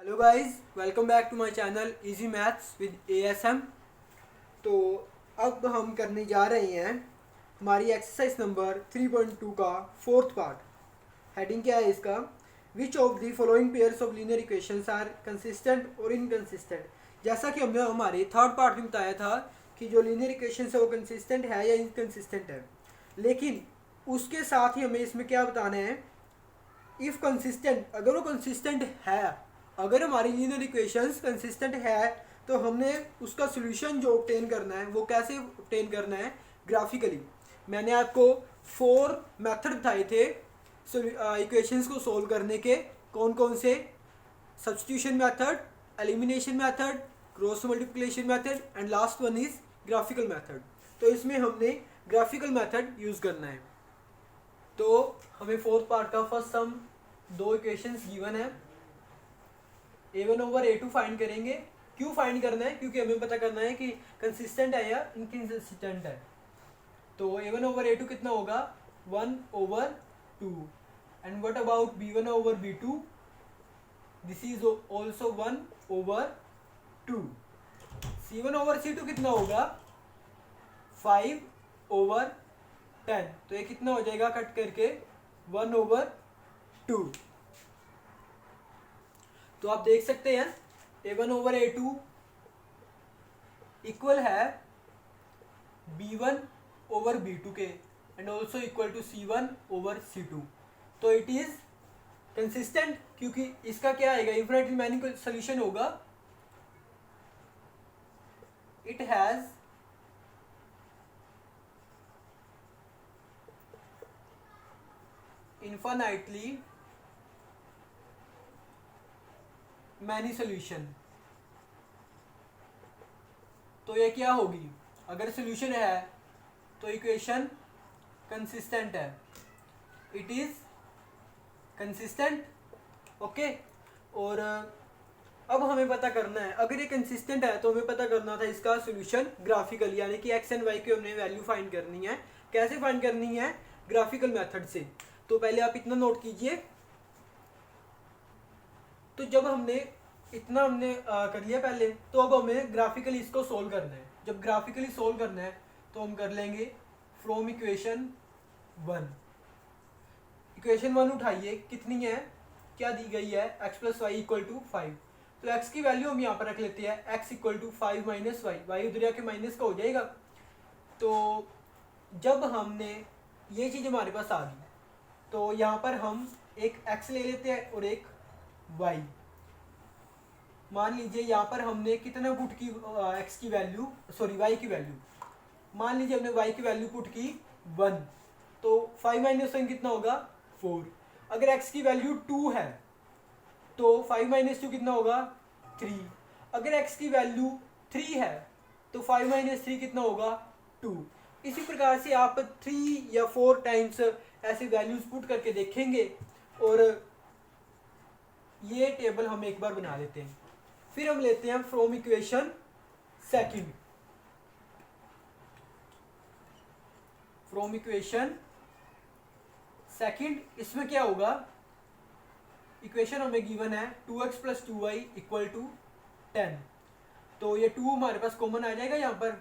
Hello guys, welcome back to my channel easy maths with ASM. तो अब हम करने जा रहे हैं हमारी एक्सरसाइज नंबर 3.2 का फोर्थ पार्ट। हेडिंग क्या है इसका? Which of the following pairs of linear equations are consistent और इनकंसिस्टेंट। जैसा कि हमने हमारे थर्ड पार्ट में बताया था कि जो लीनियर इक्वेशंस है वो कंसिस्टेंट है या इनकंसिस्टेंट है, लेकिन उसके साथ ही हमें इसमें क्या बताना है, इफ़ कंसिस्टेंट, अगर वो कंसिस्टेंट है, अगर हमारी लीनियर इक्वेशंस कंसिस्टेंट है तो हमने उसका सोल्यूशन जो ऑब्टेन करना है वो कैसे ऑब्टेन करना है? ग्राफिकली। मैंने आपको 4 मेथड बताए थे इक्वेशंस को सोल्व करने के। कौन कौन से? Substitution method, elimination method, cross multiplication method and last one is graphical method. तो इसमें हमने ग्राफिकल मेथड यूज़ करना है। तो हमें फोर्थ पार्ट का फर्स्ट सम दो इक्वेशंस गिवन है, a1 ओवर a2 फाइंड करेंगे। क्यों फाइंड करना है? क्योंकि हमें पता करना है कि कंसिस्टेंट है या इनकंसिस्टेंट है। तो a1 ओवर a2 कितना होगा? 1 over 2। And what about b1 over b2? This is also 1 over 2। c1 over c2 कितना होगा? 5 ओवर 10। तो ये कितना हो जाएगा कट करके? 1 ओवर 2। तो आप देख सकते हैं a1 ओवर a2 इक्वल है b1 ओवर b2 के and also equal to c1 over c2। तो इट इज कंसिस्टेंट क्योंकि इसका क्या आएगा? इन्फिनिटली मैनी सोल्यूशन होगा। It has infinitely many solution. तो ये क्या होगी? अगर सोल्यूशन है तो इक्वेशन कंसिस्टेंट है, इट इज कंसिस्टेंट। ओके। और अब हमें पता करना है, अगर ये कंसिस्टेंट है तो हमें पता करना था इसका सोल्यूशन ग्राफिकल, यानी कि एक्स एंड वाई की हमने वैल्यू फाइंड करनी है। कैसे फाइंड करनी है? ग्राफिकल मेथड से। तो पहले आप इतना नोट कीजिए। तो जब हमने इतना कर लिया पहले, तो अब हमें ग्राफिकली इसको सोल्व करना है। जब ग्राफिकली सोल्व करना है तो हम कर लेंगे फ्रॉम इक्वेशन 1। इक्वेशन 1 उठाइए, कितनी है, क्या दी गई है? x plus y equal to 5। तो x की वैल्यू हम यहाँ पर रख लेते हैं, x equal to 5 minus y. Y उधर के माइनस का हो जाएगा। तो जब हमने ये चीज़ हमारे पास आ गई तो यहाँ पर हम एक x ले लेते हैं और एक y। मान लीजिए यहाँ पर हमने कितना पुट की x की वैल्यू, सॉरी y की वैल्यू, मान लीजिए हमने y की वैल्यू पुट की 1। तो 5 माइनस 1 कितना होगा? 4। अगर x की वैल्यू 2 है तो 5 माइनस 2 कितना होगा? 3। अगर x की वैल्यू 3 है तो 5 माइनस 3 कितना होगा? 2। इसी प्रकार से आप 3 या 4 टाइम्स ऐसे वैल्यूज पुट करके देखेंगे। और ये टेबल हम एक बार बना लेते हैं। फिर हम लेते हैं from equation second. From equation second, इसमें क्या होगा? इक्वेशन हमें गिवन है 2x plus 2y equal to 10। तो ये 2 हमारे पास कॉमन आ जाएगा यहाँ पर।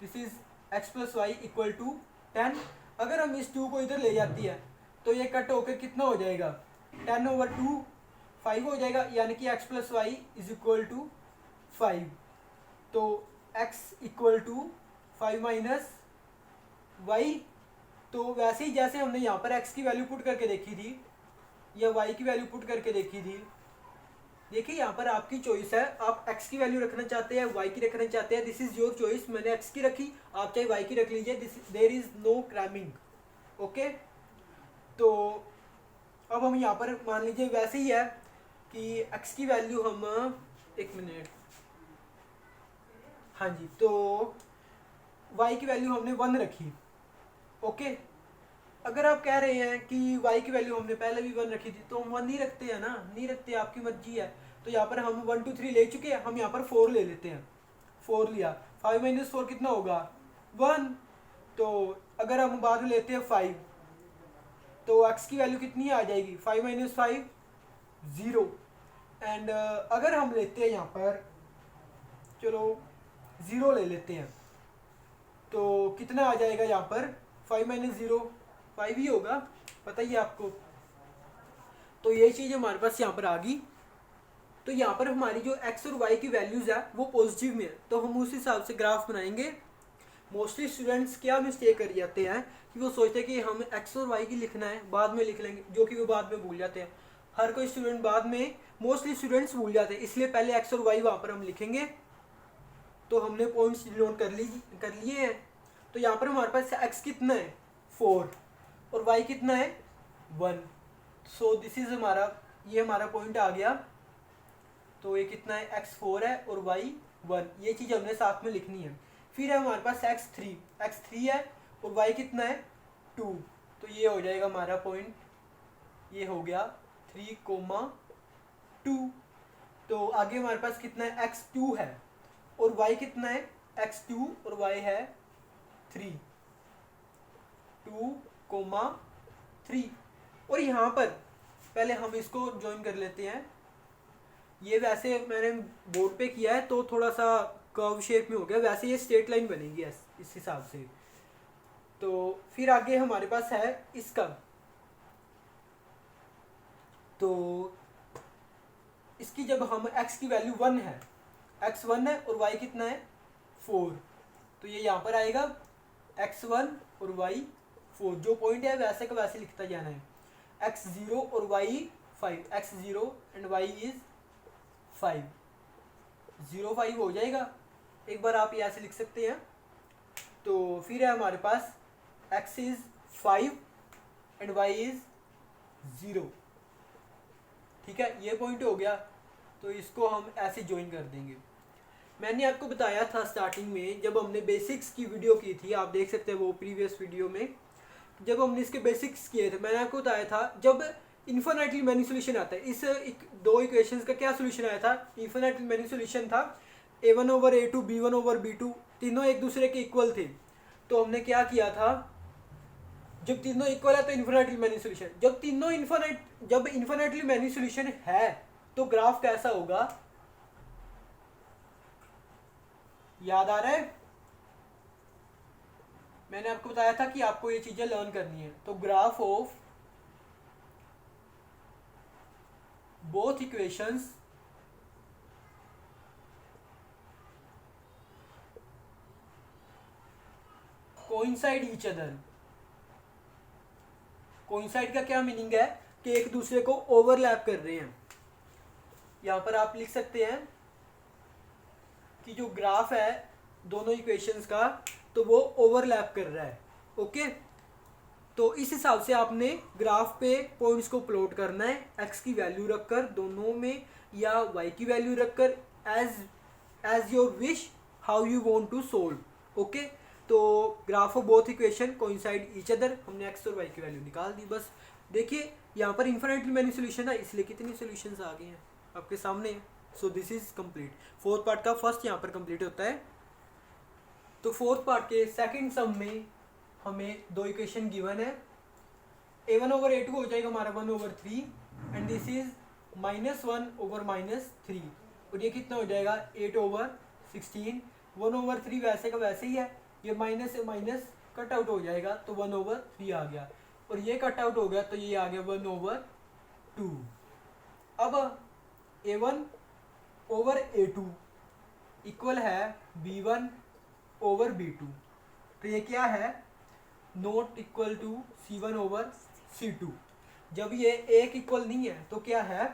This is x plus y equal to 10। अगर हम इस 2 को इधर ले जाती है तो ये कट होकर कितना हो जाएगा? 10 ओवर 2 5 हो जाएगा, यानी कि x plus y is equal to 5। तो x equal to 5 minus y. तो वैसे ही जैसे हमने यहाँ पर x की वैल्यू पुट करके देखी थी या y की वैल्यू पुट करके देखी थी, देखिए यहाँ पर आपकी चॉइस है, आप x की वैल्यू रखना चाहते हैं, y की रखना चाहते हैं। This is your choice. मैंने x की रखी, आप चाहे y की रख लीजिए। There is no cramming. Okay. तो अब हम यहाँ पर मान लीजिए वैसे ही है कि x की वैल्यू हम, एक मिनट, हाँ जी, तो y की वैल्यू हमने 1 रखी। ओके। अगर आप कह रहे हैं कि y की वैल्यू हमने पहले भी 1 रखी थी तो हम 1 नहीं रखते हैं ना, नहीं रखते, आपकी मर्जी है। तो यहाँ पर हम 1 2 3 ले चुके हैं, हम यहाँ पर 4 ले लेते हैं। 4 लिया, 5 माइनस 4 कितना होगा? 1। तो अगर हम बाद में लेते हैं 5 तो x की वैल्यू कितनी आ जाएगी? 5 माइनस 5 0। एंड अगर हम लेते हैं यहाँ पर, चलो 0 ले लेते हैं, तो कितना आ जाएगा यहाँ पर, 5 माइनस 0 5 ही होगा, पता ही है आपको। तो ये चीज़ हमारे पास यहाँ पर आ गई। तो यहाँ पर हमारी जो x और y की वैल्यूज़ है वो पॉजिटिव में है, तो हम उस हिसाब से ग्राफ बनाएंगे। मोस्टली स्टूडेंट्स क्या मिस्टेक कर जाते हैं कि वो सोचते हैं कि हम x और y की लिखना है, बाद में लिख लेंगे, जो कि वो बाद में भूल जाते हैं। हर कोई स्टूडेंट बाद में, मोस्टली स्टूडेंट्स भूल जाते हैं, इसलिए पहले x और y वहाँ पर हम लिखेंगे। तो हमने पॉइंट्स नोट कर लिए हैं। तो यहाँ पर हमारे पास x कितना है 4 और y कितना है 1। सो दिस इज हमारा, ये हमारा पॉइंट आ गया। तो ये कितना है x4 है और y 1, ये चीज़ हमने साथ में लिखनी है। फिर है हमारे पास x3 है और y कितना है 2, तो ये हो जाएगा हमारा पॉइंट, ये हो गया 3,2। तो आगे हमारे पास कितना है x2 है और y कितना है x2 और y है 3, 2,3। और यहाँ पर पहले हम इसको ज्वाइन कर लेते हैं। ये वैसे मैंने बोर्ड पे किया है तो थोड़ा सा कर्व शेप में हो गया, वैसे ये स्ट्रेट लाइन बनेगी इस हिसाब से। तो फिर आगे हमारे पास है इसका, तो इसकी जब हम x की वैल्यू 1 है, x 1 है और y कितना है 4, तो ये यहाँ पर आएगा x1 और y 4, जो पॉइंट है वैसे का वैसे लिखता जाना है। x0 और y 5, x0 and y is 5, 0 5 हो जाएगा। एक बार आप ये ऐसे लिख सकते हैं। तो फिर है हमारे पास x is 5 and y is 0, ठीक है, ये पॉइंट हो गया। तो इसको हम ऐसे ज्वाइन कर देंगे। मैंने आपको बताया था स्टार्टिंग में जब हमने बेसिक्स की वीडियो की थी, आप देख सकते हैं वो प्रीवियस वीडियो में, जब हमने इसके बेसिक्स किए थे मैंने आपको बताया था जब इन्फिनिटली मैनी सोल्यूशन आता है, इस दो इक्वेशंस का क्या सोल्यूशन आया था, इन्फिनिटली मैनी सोल्यूशन था a1 over a2 b1 over b2, तीनों एक दूसरे के इक्वल थे। तो हमने क्या किया था, जब तीनों इक्वल है तो इन्फिनिटली मैनी सोल्यूशन, जब इन्फिनिटली मैनी सोल्यूशन है तो ग्राफ कैसा होगा, याद आ रहा है? मैंने आपको बताया था कि आपको ये चीजें लर्न करनी है। तो graph of both equations coincide each other. Coincide का क्या मीनिंग है कि एक दूसरे को ओवरलैप कर रहे हैं। यहां पर आप लिख सकते हैं कि जो ग्राफ है दोनों इक्वेशंस का तो वो ओवरलैप कर रहा है। ओके, तो इस हिसाब से आपने ग्राफ पे पॉइंट्स को प्लॉट करना है, x की वैल्यू रखकर दोनों में या y की वैल्यू रखकर, as your wish how you want to solve. Okay, तो graph of both equation coincide each other, हमने x और y की वैल्यू निकाल दी। बस देखिए यहाँ पर इन्फिनिटली मैनी सोल्यूशन है, इसलिए कितनी सोल्यूशंस आ गए हैं आपके सामने। So this is complete. Fourth part का फर्स्ट यहाँ पर कंप्लीट होता है। तो फोर्थ पार्ट के सेकंड सम में हमें दो इक्वेशन गिवन है, a1 ओवर a2 हो जाएगा हमारा 1 over 3 and this is -1 over -3, और ये कितना हो जाएगा 8 ओवर 16। 1 ओवर 3 वैसे का वैसे ही है, ये माइनस से माइनस कट आउट हो जाएगा तो 1 ओवर 3 आ गया, और ये कट आउट हो गया तो ये आ गया 1 ओवर 2। अब a1 ओवर a2 इक्वल है b1 ओवर b2, तो ये क्या है, not equal to c1 over c2। जब ये एक इक्वल नहीं है तो क्या है,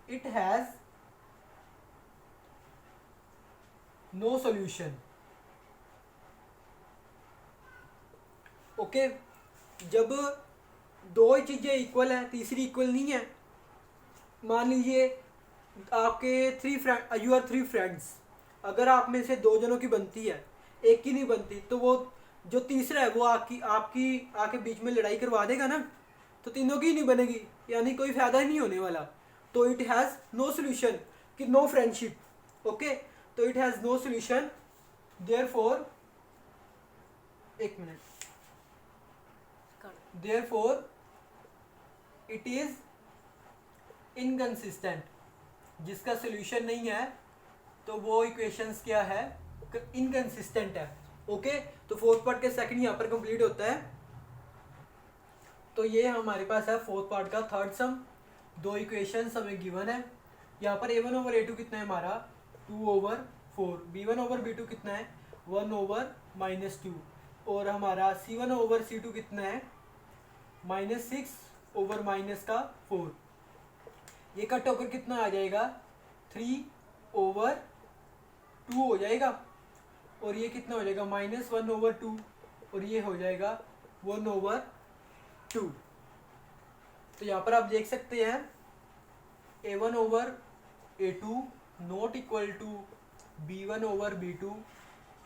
it has no solution. Okay, जब दो ही चीजें इक्वल है तीसरी इक्वल नहीं है, मान लीजिए आपके 3 फ्रेंड, यू आर 3 फ्रेंड्स, अगर आप में से 2 जनों की बनती है एक की नहीं बनती, तो वो जो तीसरा है वो आपकी आके बीच में लड़ाई करवा देगा ना, तो तीनों की ही नहीं बनेगी, यानी कोई फायदा ही नहीं होने वाला। तो इट हैज़ नो सोल्यूशन, कि नो फ्रेंडशिप। ओके, तो it has no solution, therefore, एक मिनट, देयरफॉर इट इज इनकंसिस्टेंट। जिसका सोल्यूशन नहीं है तो वो इक्वेशंस क्या है, इनकंसिस्टेंट है। ओके, तो फोर्थ पार्ट के सेकंड यहाँ पर कंप्लीट होता है। तो ये हमारे पास है फोर्थ पार्ट का थर्ड सम। दो इक्वेशंस हमें गिवन है। यहाँ पर a1 ओवर a2 कितना है हमारा 2/4, b1 ओवर b2 कितना है 1/-2, और हमारा c1 ओवर c2 कितना है -6/-4। ये कट होकर कितना आ जाएगा 3/2 हो जाएगा, और ये कितना हो जाएगा -1/2, और ये हो जाएगा 1/2। तो यहाँ पर आप देख सकते हैं a1 over a2 not equal to b1 over b2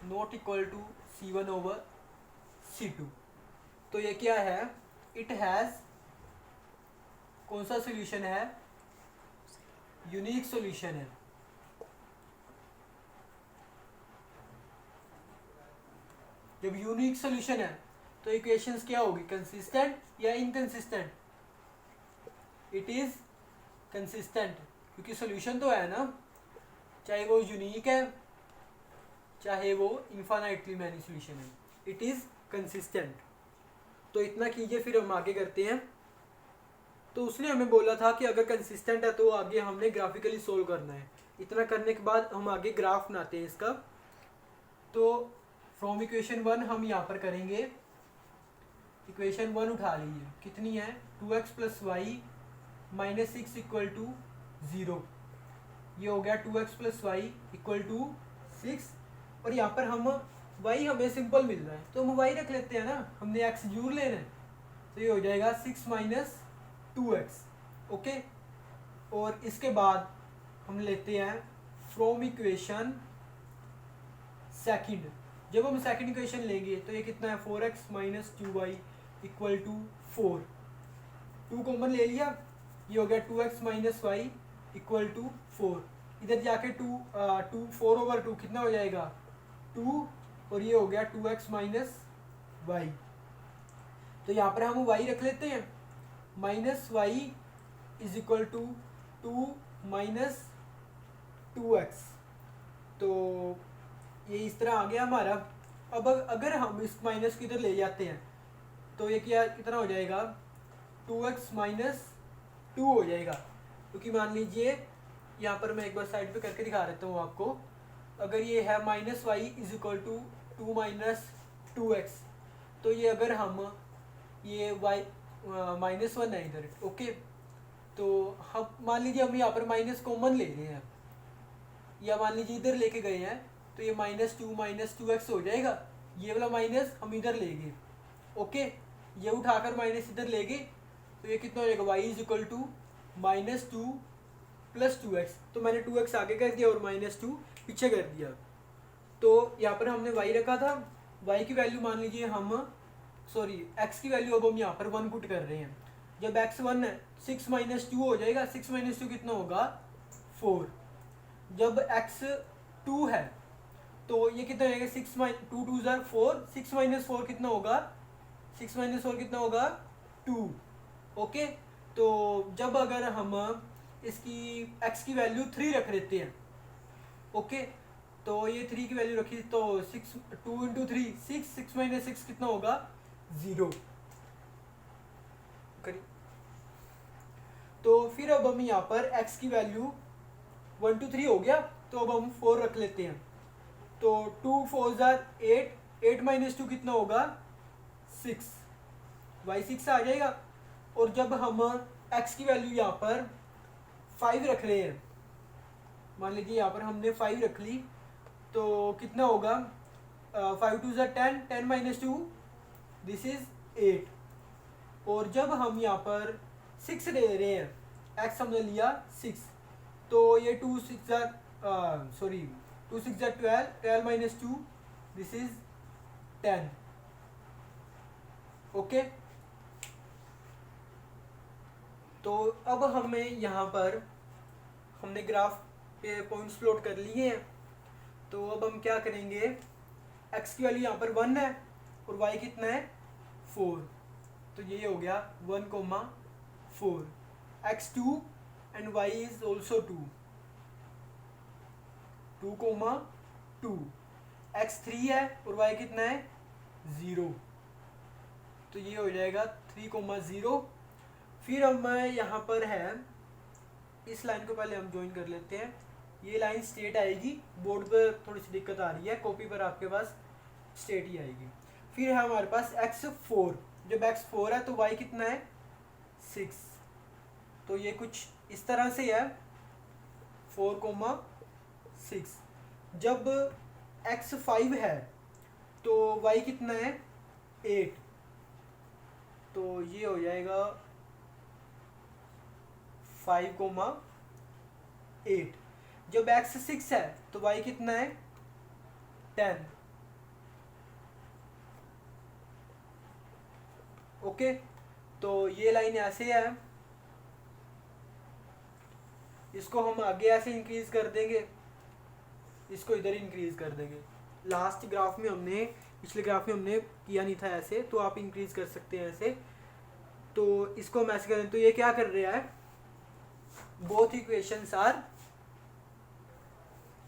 not equal to c1 over c2। तो ये क्या है, इट हैज़ कौन सा सोल्यूशन है, यूनिक सोल्यूशन है। जब यूनिक सोल्यूशन है तो इक्वेशंस क्या होगी, कंसिस्टेंट या इनकंसिस्टेंट। इट इज कंसिस्टेंट, क्योंकि सोल्यूशन तो है ना, चाहे वो यूनिक है चाहे वो इनफाइनाइटली मैनी सोल्यूशन है, इट इज कंसिस्टेंट। तो इतना कीजिए, फिर हम आगे करते हैं। तो उसने हमें बोला था कि अगर कंसिस्टेंट है तो आगे हमने ग्राफिकली सोल्व करना है। इतना करने के बाद हम आगे ग्राफ बनाते हैं इसका। तो फ्रॉम इक्वेशन 1 हम यहाँ पर करेंगे, इक्वेशन 1 उठा लीजिए, कितनी है 2x + y - 6 = 0। ये हो गया 2x + y = 6, और यहाँ पर हम y हमें सिंपल मिल रहा है तो हम y रख लेते हैं ना, हमने x जरूर लेना है। तो ये हो जाएगा 6 - 2x। ओके, और इसके बाद हम लेते हैं फ्रॉम इक्वेशन सेकंड। जब हम सेकंड इक्वेशन लेंगे तो ये कितना है 4x - 2y = 4। 2 कॉमन ले लिया, ये हो गया 2x - y = 4। इधर जाके 4/2 कितना हो जाएगा 2, और ये हो गया 2x - y। तो यहाँ पर हम y रख लेते हैं, -y = 2 - 2x। तो ये इस तरह आ गया हमारा। अब अगर हम इस माइनस को इधर ले जाते हैं तो ये क्या इतना हो जाएगा 2x - 2 हो जाएगा, क्योंकि मान लीजिए यहाँ पर मैं एक बार साइड पे करके दिखा देता हूँ आपको। अगर ये है -y = 2 - 2x, तो ये अगर हम ये y -1 है इधर। ओके, तो हम मान लीजिए हम यहाँ पर माइनस कॉमन ले रहे हैं, या मान लीजिए इधर लेके गए हैं, तो ये -2 - 2x हो जाएगा। ये वाला माइनस हम इधर लेंगे। ओके, ये उठाकर माइनस इधर लेंगे, तो ये कितना हो जाएगा y = -2 + 2x। तो मैंने 2x आगे कर दिया और -2 पीछे कर दिया। तो यहाँ पर हमने y रखा था, y की वैल्यू मान लीजिए हम x की वैल्यू अब हम यहाँ पर 1 पुट कर रहे हैं। जब x 1 है 6 - 2 हो जाएगा, 6 - 2 कितना होगा 4। जब x 2 है तो ये कितना हो जाएगा 6 - 2 2 = 4, 6 - 4 कितना होगा 6 - 4 कितना होगा 2। ओके, तो जब अगर हम इसकी x की वैल्यू 3 रख लेते हैं, ओके, तो ये 3 की वैल्यू रखी तो 6 2 × 3 6, 6 - 6 कितना होगा 0। तो फिर अब हम यहाँ पर x की वैल्यू 1 2 3 हो गया, तो अब हम 4 रख लेते हैं। तो 2 4 = 8, 8 - 2 कितना होगा 6, y 6 आ जाएगा। और जब हम x की वैल्यू यहाँ पर 5 रख रहे हैं, मान लीजिए यहाँ पर हमने 5 रख ली, तो कितना होगा 5 2 = 10, 10 - 2 दिस इज 8। और जब हम यहाँ पर 6 ले रहे हैं, x हमने लिया 6, तो ये 2 6 = 12, 12 - 2 दिस इज 10। ओके, तो अब हमें यहाँ पर हमने ग्राफ पे पॉइंट्स प्लॉट कर लिए हैं। तो अब हम क्या करेंगे, x की वैल्यू यहाँ पर 1 है और y कितना है 4, तो ये हो गया 1, 4, x 2 and y is also 2। 2,2, x 3 है और y कितना है 0, तो ये हो जाएगा 3,0। फिर हम यहाँ पर है इस लाइन को पहले हम ज्वाइन कर लेते हैं। ये लाइन स्ट्रेट आएगी, बोर्ड पर थोड़ी सी दिक्कत आ रही है, कॉपी पर आपके पास स्ट्रेट ही आएगी। फिर है हमारे पास x4, जब x4 है तो y कितना है 6, तो ये कुछ इस तरह से है 4,6। जब x5 है तो y कितना है 8, तो ये हो जाएगा 5,8। जब x6 है तो y कितना है 10। ओके, तो ये लाइन ऐसे है, इसको हम आगे ऐसे इंक्रीज कर देंगे, इसको इधर इंक्रीज कर देंगे। लास्ट ग्राफ में हमने, पिछले ग्राफ में हमने किया नहीं था ऐसे, तो आप इंक्रीज कर सकते हैं ऐसे। तो इसको हम ऐसे करें तो ये क्या कर रहा है, बोथ इक्वेशंस आर,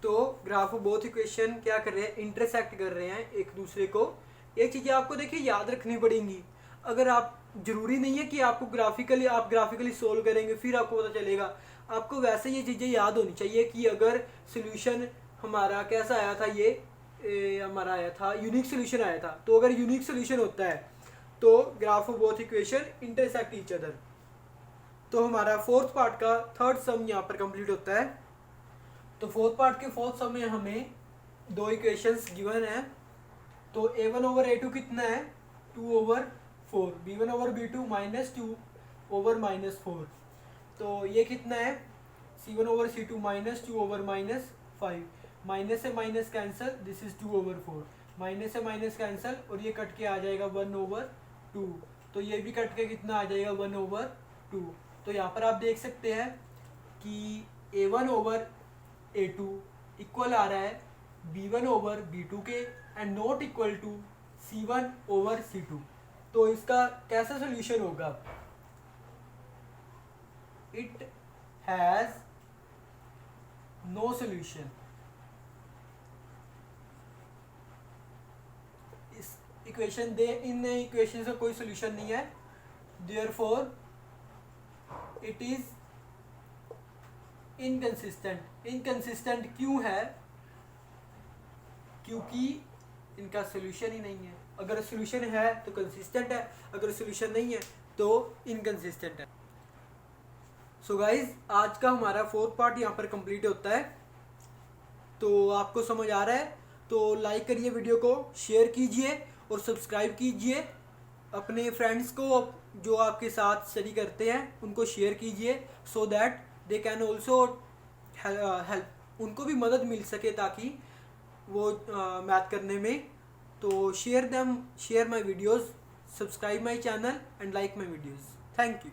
तो ग्राफ ऑफ बोथ इक्वेशन क्या कर रहे हैं, इंटरसेक्ट कर रहे हैं एक दूसरे को। ये चीज़ें आपको देखिए याद रखनी पड़ेंगी। अगर आप, जरूरी नहीं है कि आपको ग्राफिकली सोल्व करेंगे फिर आपको पता चलेगा, आपको वैसे ये चीज़ें याद होनी चाहिए कि अगर सोल्यूशन हमारा कैसा आया था, हमारा आया था यूनिक सोल्यूशन आया था, तो अगर यूनिक सोल्यूशन होता है तो graph of both equation intersect each other. तो हमारा फोर्थ पार्ट का थर्ड सम यहाँ पर कंप्लीट होता है। तो फोर्थ पार्ट के फोर्थ सम में हमें दो इक्वेशंस गिवन है। तो a1/a2 कितना है 2/4, b1/b2 -2/-4। तो ये कितना है c1/c2 -2/-5। माइनस से minus cancel, this is 2/4, minus से माइनस कैंसिल और ये कट के आ जाएगा 1/2। तो ये भी कट के कितना आ जाएगा 1/2। तो यहाँ पर आप देख सकते हैं कि a1/a2 इक्वल आ रहा है b1/b2 के and not equal to c1/c2। तो इसका कैसा सोल्यूशन होगा, इट हैज नो सोल्यूशन। इस इक्वेशन इन इक्वेशन का कोई सोल्यूशन नहीं है, therefore it is inconsistent. Inconsistent क्यों है, क्योंकि इनका सोल्यूशन ही नहीं है। अगर सोल्यूशन है तो कंसिस्टेंट है, अगर सोल्यूशन नहीं है तो इनकंसिस्टेंट है। सो गाइज, आज का हमारा फोर्थ पार्ट यहाँ पर कंप्लीट होता है। तो आपको समझ आ रहा है तो लाइक करिए वीडियो को, शेयर कीजिए और सब्सक्राइब कीजिए। अपने फ्रेंड्स को जो आपके साथ स्टडी करते हैं उनको शेयर कीजिए, so that they can also help, उनको भी मदद मिल सके ताकि वो मैथ करने में। तो share my videos, subscribe my channel and like my videos. Thank you.